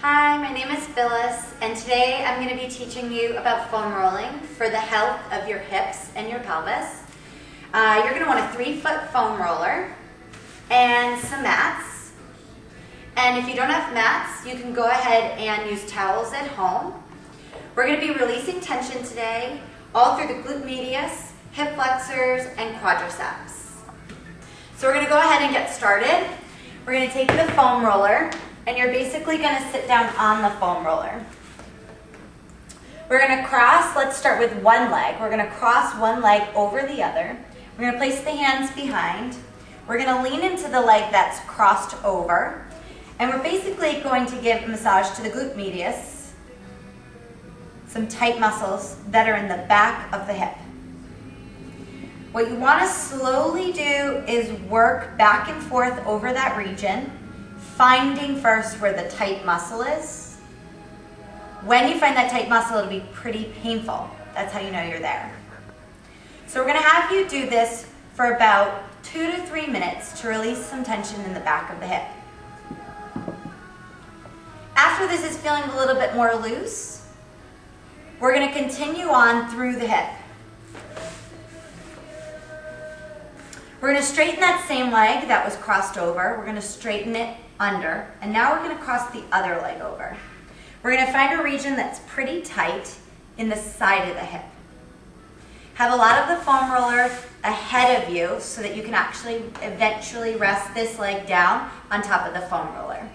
Hi, my name is Phyllis, and today I'm going to be teaching you about foam rolling for the health of your hips and your pelvis. You're going to want a 3-foot foam roller and some mats. And if you don't have mats, you can go ahead and use towels at home. We're going to be releasing tension today all through the glute medius, hip flexors, and quadriceps. So we're going to go ahead and get started. We're going to take the foam roller, and you're basically going to sit down on the foam roller. We're going to cross, let's start with one leg. We're going to cross one leg over the other. We're going to place the hands behind. We're going to lean into the leg that's crossed over. And we're basically going to give a massage to the glute medius, some tight muscles that are in the back of the hip. What you want to slowly do is work back and forth over that region, finding first where the tight muscle is. When you find that tight muscle, it'll be pretty painful. That's how you know you're there. So we're going to have you do this for about 2 to 3 minutes to release some tension in the back of the hip. After this is feeling a little bit more loose, we're going to continue on through the hip. We're going to straighten that same leg that was crossed over. We're going to straighten it under, and now we're going to cross the other leg over. We're going to find a region that's pretty tight in the side of the hip. Have a lot of the foam roller ahead of you so that you can actually eventually rest this leg down on top of the foam roller.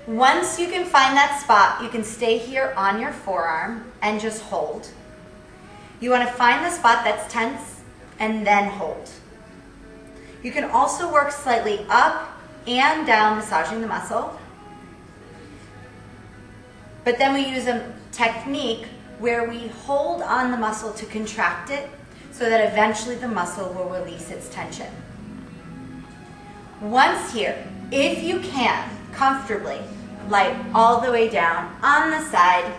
Once you can find that spot, you can stay here on your forearm and just hold. You want to find the spot that's tense and then hold. You can also work slightly up and down, massaging the muscle. But then we use a technique where we hold on the muscle to contract it so that eventually the muscle will release its tension. Once here, if you can, comfortably, light all the way down on the side.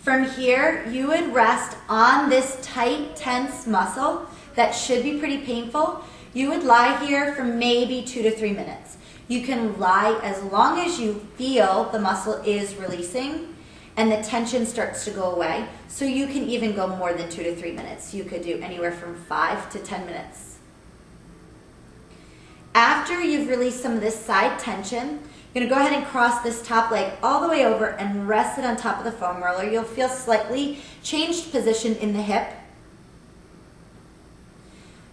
From here, you would rest on this tight, tense muscle that should be pretty painful. You would lie here for maybe 2 to 3 minutes. You can lie as long as you feel the muscle is releasing and the tension starts to go away. So you can even go more than 2 to 3 minutes. You could do anywhere from 5 to 10 minutes. After you've released some of this side tension, you're going to go ahead and cross this top leg all the way over and rest it on top of the foam roller. You'll feel slightly changed position in the hip.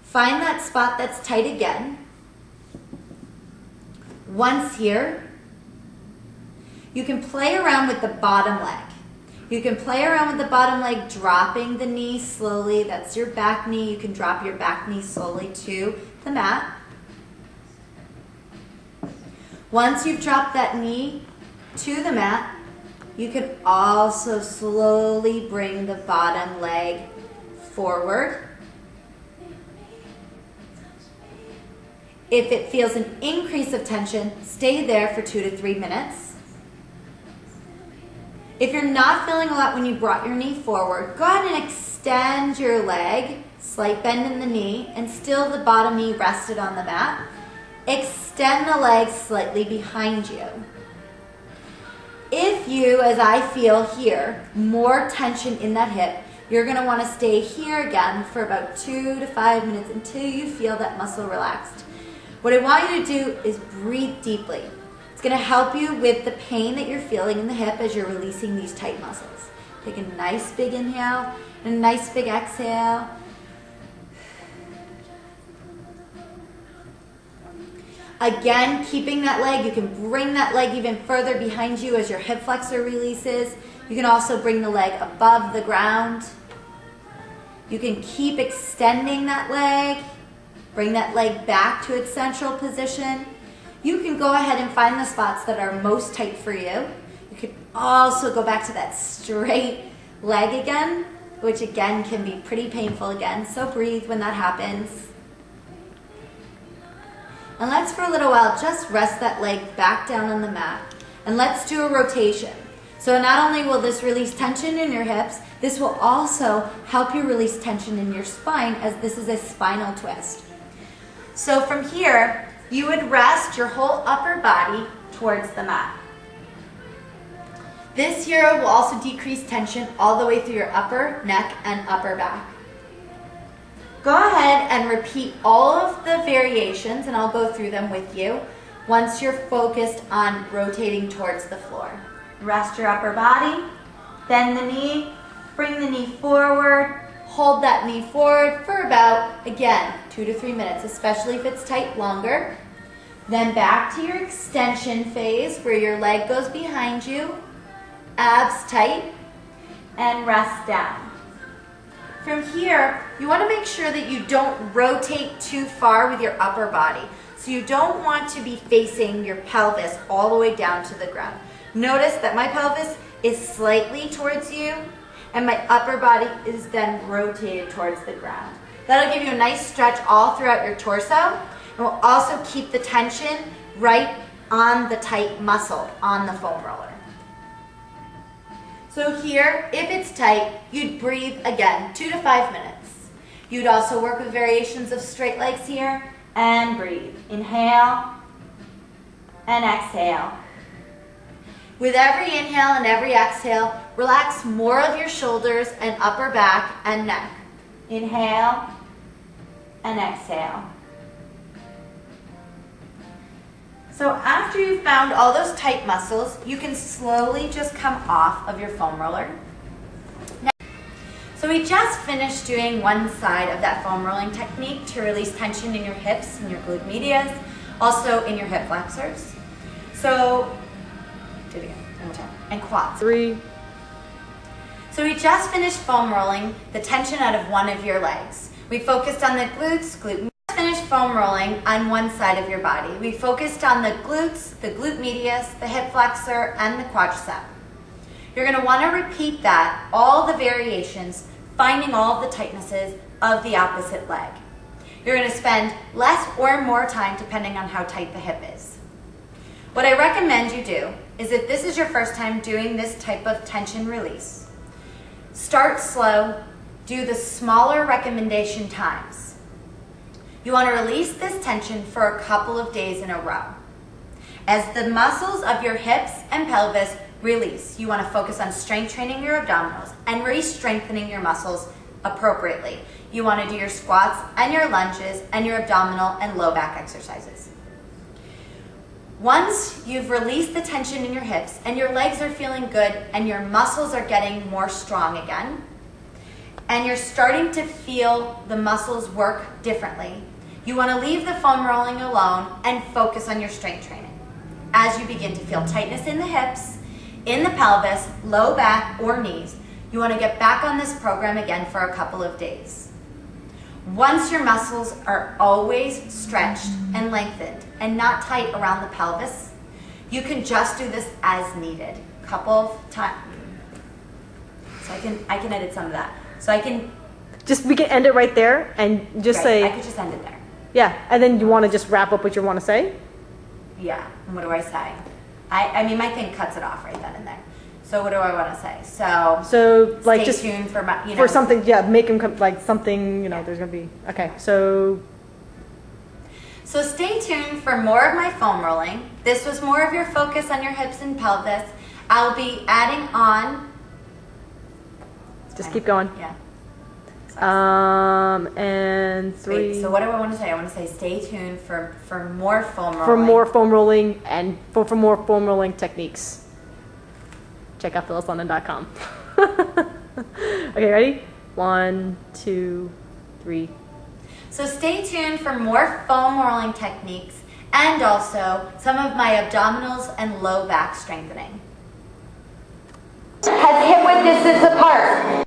Find that spot that's tight again. Once here, you can play around with the bottom leg. You can play around with the bottom leg, dropping the knee slowly. That's your back knee. You can drop your back knee slowly to the mat. Once you've dropped that knee to the mat, you can also slowly bring the bottom leg forward. If it feels an increase of tension, stay there for 2 to 3 minutes. If you're not feeling a lot when you brought your knee forward, go ahead and extend your leg, slight bend in the knee, and still the bottom knee rested on the mat. Extend the leg slightly behind you. If you, as I feel here, more tension in that hip, you're going to want to stay here again for about 2 to 5 minutes until you feel that muscle relaxed. What I want you to do is breathe deeply. It's going to help you with the pain that you're feeling in the hip as you're releasing these tight muscles. Take a nice big inhale and a nice big exhale. Again, keeping that leg, you can bring that leg even further behind you as your hip flexor releases. You can also bring the leg above the ground. You can keep extending that leg. Bring that leg back to its central position. You can go ahead and find the spots that are most tight for you. You could also go back to that straight leg again, which again can be pretty painful again. So breathe when that happens. And let's, for a little while, just rest that leg back down on the mat. And let's do a rotation. So not only will this release tension in your hips, this will also help you release tension in your spine, as this is a spinal twist. So from here, you would rest your whole upper body towards the mat. This here will also decrease tension all the way through your upper neck and upper back. Go ahead and repeat all of the variations, and I'll go through them with you once you're focused on rotating towards the floor. Rest your upper body, bend the knee, bring the knee forward, hold that knee forward for about, again, 2 to 3 minutes, especially if it's tight longer. Then back to your extension phase where your leg goes behind you, abs tight, and rest down. From here, you want to make sure that you don't rotate too far with your upper body. So you don't want to be facing your pelvis all the way down to the ground. Notice that my pelvis is slightly towards you and my upper body is then rotated towards the ground. That'll give you a nice stretch all throughout your torso and will also keep the tension right on the tight muscle on the foam roller. So here, if it's tight, you'd breathe again, 2 to 5 minutes. You'd also work with variations of straight legs here and breathe. Inhale and exhale. With every inhale and every exhale, relax more of your shoulders and upper back and neck. Inhale and exhale. So after you've found all those tight muscles, you can slowly just come off of your foam roller. So we just finished doing one side of that foam rolling technique to release tension in your hips and your glute medius, also in your hip flexors. So, do it again, one more time, and quads. 3. So we just finished foam rolling the tension out of one of your legs. We focused on the glutes, finished foam rolling on one side of your body. We focused on the glutes, the glute medius, the hip flexor, and the quadricep. You're going to want to repeat that, all the variations, finding all of the tightnesses of the opposite leg. You're going to spend less or more time depending on how tight the hip is. What I recommend you do is if this is your first time doing this type of tension release, start slow, do the smaller recommendation times. You want to release this tension for a couple of days in a row. As the muscles of your hips and pelvis release, you want to focus on strength training your abdominals and re-strengthening your muscles appropriately. You want to do your squats and your lunges and your abdominal and low back exercises. Once you've released the tension in your hips and your legs are feeling good and your muscles are getting more strong again, and you're starting to feel the muscles work differently, you want to leave the foam rolling alone and focus on your strength training. As you begin to feel tightness in the hips, in the pelvis, low back, or knees, you want to get back on this program again for a couple of days. Once your muscles are always stretched and lengthened and not tight around the pelvis, you can just do this as needed. Couple of times. So I can edit some of that. So I can we can end it right there and just right, say. I could just end it there. Yeah, and then you want to just wrap up what you want to say? Yeah, and what do I say? I mean, my thing cuts it off right then and there. So what do I want to say? So like stay just tuned for for something. Yeah, make them come like something. There's gonna be So stay tuned for more of my foam rolling. This was more of your focus on your hips and pelvis. I'll be adding on. Just keep going. Yeah. And 3. Wait, so what do I want to say? I want to say stay tuned for more foam rolling. For more foam rolling and for more foam rolling techniques. Check out phyllislondon.com. Okay, ready? 1, 2, 3. So stay tuned for more foam rolling techniques and also some of my abdominals and low back strengthening. Heads hip width distance apart.